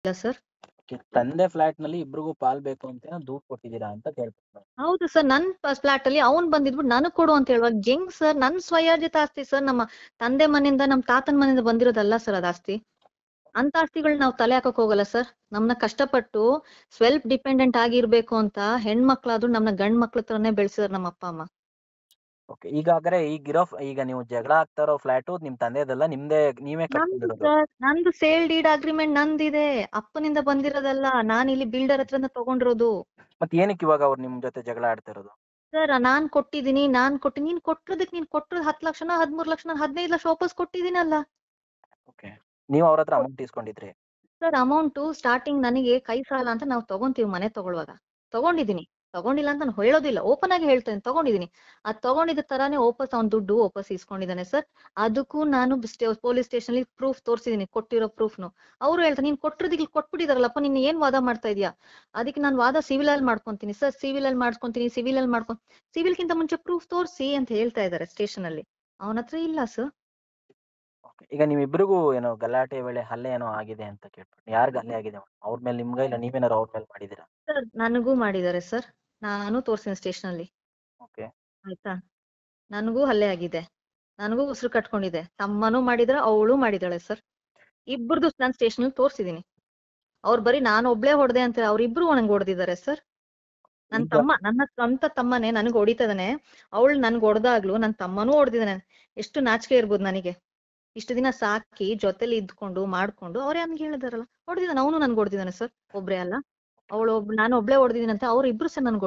ಇಲ್ಲ ಸರ್. ತಂದೆ ಫ್ಲಾಟ್ ನಲ್ಲಿ ಇಬ್ರಿಗೂ ಪಾಲ್ ಬೇಕು ಅಂತ ದೂರು ಕೊಟ್ಟಿದ್ದೀರಾ ಅಂತ ಕೇಳ್ತಾರೆ. ಹೌದು ಸರ್, ನನ್ ಫ್ಲಾಟ್ ಅಲ್ಲಿ ಅವ್ನ್ ಬಂದಿದ್ಬಿಟ್ಟು ನನಗ್ ಕೊಡು ಅಂತ ಹೇಳುವಾಗ ಹೆಂಗ್ ಸರ್? ನನ್ ಸ್ವಯಾರ್ಜಿತ ಆಸ್ತಿ ಸರ್, ನಮ್ಮ ತಂದೆ ಮನೆಯಿಂದ ನಮ್ ತಾತನ ಮನೆಯಿಂದ ಬಂದಿರೋದಲ್ಲ ಸರ್ ಅದ್ ಆಸ್ತಿ. ಅಂತ ಆಸ್ತಿಗಳು ನಾವು ತಲೆ ಹಾಕಕ್ ಹೋಗಲ್ಲ ಸರ್. ನಮ್ನ ಕಷ್ಟಪಟ್ಟು ಸೆಲ್ಫ್ ಡಿಪೆಂಡೆಂಟ್ ಆಗಿರ್ಬೇಕು ಅಂತ ಹೆಣ್ಮಕ್ಳಾದ್ರೂ ನಮ್ನ ಗಂಡ್ ಮಕ್ಳ ತರನೇ ಬೆಳೆಸಿದಾರೆ ನಮ್ಮ ಅಪ್ಪ ಅಮ್ಮ. ಓಕೆ, ಈಗ ನೀವು ಜಗಳ ಆಗ್ತಾ ಇರೋ ಫ್ಲಾಟು ನಿಮ್ ತಂದೆದಲ್ಲ, ನಿಮ್ದೇ, ನೀವೇ ನಂದು ಕಟ್ಕೊಂಡಿರೋದು? ಸರ್, ನಂದು ಸೇಲ್ ಡೀಡ್ ಅಗ್ರಿಮೆಂಟ್ ನಂದಿದೆ, ಅಪ್ಪನಿಂದ ಬಂದಿರೋದಲ್ಲ. ನಾನ್ ಇಲ್ಲಿ ಬಿಲ್ಡರ್ ಹತ್ರನ ತಗೊಂಡಿರೋದು. ಮತ್ತೆ ಏನಕ್ಕೆ ಇವಾಗ ಅವ್ರು ನಿಮ್ ಜೊತೆ ಜಗಳ ಆಡ್ತಾ ಇರೋದು? ಸರ್, ನಾನ್ ಕೊಟ್ಟಿದ್ದೀನಿ, ನೀನ್ ಕೊಟ್ಟಿರೋದಕ್ಕೆ ನೀನ್ ಕೊಟ್ಟಿರೋದು 10 ಲಕ್ಷನ 13 ಲಕ್ಷನ 15 ಲಕ್ಷ ವಾಪಸ್ ಕೊಟ್ಟಿದ್ದೀನಲ್ಲ. ಓಕೆ, ನೀವು ಅವ್ರ ಹತ್ರ ಅಮೌಂಟ್ ಇಸ್ಕೊಂಡಿದ್ರಿ? ಸರ್, ಅಮೌಂಟ್ ಸ್ಟಾರ್ಟಿಂಗ್ ನನಗೆ ಕೈ ಸಾಲ ಅಂತ ನಾವು ತಗೊಂತೀವಿ ಮನೆ ತಗೊಳ್ಳುವಾಗ. ತಗೊಂಡಿದ್ದೀನಿ, ತಗೊಂಡಿಲ್ಲ ಅಂತ ನಾನು ಹೇಳೋದಿಲ್ಲ, ಓಪನ್ ಆಗಿ ಹೇಳ್ತೇನೆ, ತಗೊಂಡಿದ್ದೀನಿ. ಅದ್ ತಗೊಂಡಿದ್ದ ತರಾನೇ ವಾಪಸ್ ಅವ್ನ್ ದುಡ್ಡು ವಾಪಸ್ ಇಸ್ಕೊಂಡಿದ್ದಾನೆ ಸರ್. ಅದಕ್ಕೂ ನಾನು ಪೊಲೀಸ್ ಸ್ಟೇಷನ್ ಅಲ್ಲಿ ಪ್ರೂಫ್ ತೋರಿಸಿದೀನಿ, ಕೊಟ್ಟಿರೋ ಪ್ರೂಫ್ನು. ಅವ್ರು ಹೇಳ್ತಾರೆ, ನೀನ್ ಕೊಟ್ಟಿರೋದಿಕ್ಕೆ ಕೊಟ್ಬಿಟ್ಟಿದಾರಲ್ಲಪ್ಪ, ನೀನ್ ಏನ್ ವಾದ ಮಾಡ್ತಾ ಇದೀಯಾ? ಅದಕ್ಕೆ ನಾನು ವಾದ ಸಿವಿಲ್ ಅಲ್ಲಿ ಮಾಡ್ಕೊಂತೀನಿ ಸರ್, ಸಿವಿಲ್ ಅಲ್ಲಿ ಸಿವಿಲ್ಗಿಂತ ಮುಂಚೆ ಪ್ರೂಫ್ ತೋರಿಸಿ ಅಂತ ಹೇಳ್ತಾ ಇದಾರೆ ಸ್ಟೇಷನ್ ಅಲ್ಲಿ. ಅವನ ಹತ್ರ ಇಲ್ಲ ಸರ್. ಈಗ ನಿಮ್ಮಿಬ್ರಿಗೂ ಏನೋ ಗಲಾಟೆ ವೇಳೆ ಹಲ್ಲೆ ಏನೋ ಆಗಿದೆ ಅಂತ ಕೇಳ್ಪಟ್ಟೆ. ಯಾರ್ಗ್ ಹಲ್ಲೆ ಆಗಿದೆ? ಅವ್ರ ಮೇಲೆ ನಿಮ್ಗ, ಇಲ್ಲ ನೀವೇನಾರು ಅವ್ರ ಮೇಲೆ ಮಾಡಿದೀರಾ? ಸರ್, ನನಗೂ ಮಾಡಿದ್ದಾರೆ ಸರ್, ನಾನು ತೋರ್ಸಿನಿ ಸ್ಟೇಷನ್ ಅಲ್ಲಿ. ಓಕೆ, ಆಯ್ತಾ, ನನಗೂ ಹಲ್ಲೆ ಆಗಿದೆ, ನನಗೂ ಉಸಿರು ಕಟ್ಕೊಂಡಿದೆ. ತಮ್ಮನೂ ಮಾಡಿದ್ರ, ಅವಳು ಮಾಡಿದಾಳೆ ಸರ್. ಇಬ್ಬರದು ನಾನು ಸ್ಟೇಷನ್ ಅಲ್ಲಿ ತೋರ್ಸಿದೀನಿ. ಅವ್ರು ಬರೀ ನಾನು ಒಬ್ಳೇ ಹೊಡೆದೆ ಅಂತ, ಅವ್ರಿಬ್ರು ನಂಗೆ ಹೊಡೆದಿದ್ದಾರೆ ಸರ್. ನನ್ನ ಈಗ ತಮ್ಮ, ನನ್ನ ಸ್ವಂತ ತಮ್ಮನೇ ನನಗೆ ಹೊಡಿತದಾನೆ. ಅವಳು ನನ್ಗೆ ಹೊಡೆದಾಗ್ಲು ನನ್ನ ತಮ್ಮನೂ ಹೊಡೆದಿದ್ದಾನೆ. ಎಷ್ಟು ನಾಚಿಕೆ ಇರ್ಬೋದು ನನಗೆ. ಇಷ್ಟು ದಿನ ಸಾಕಿ ಜೊತೆಲಿ ಇದ್ಕೊಂಡು ಮಾಡ್ಕೊಂಡು ಅವ್ರೇ ಹಂಗೆ ಹೇಳಿದಾರಲ್ಲ, ಹೊಡೆದಿದ್ದಾನೆ ಅವನು, ನನ್ಗೆ ಹೊಡೆದಿದ್ದಾನೆ ಸರ್. ಒಬ್ರೇ ಅಲ್ಲ, ನಾನು ಒಬ್ಳೇ ಹೊಡೆದಿದ್ದೀನಂತೆ, ಅವ್ರು ಇಬ್ರು ಸರ್ ನನ್ಗೆ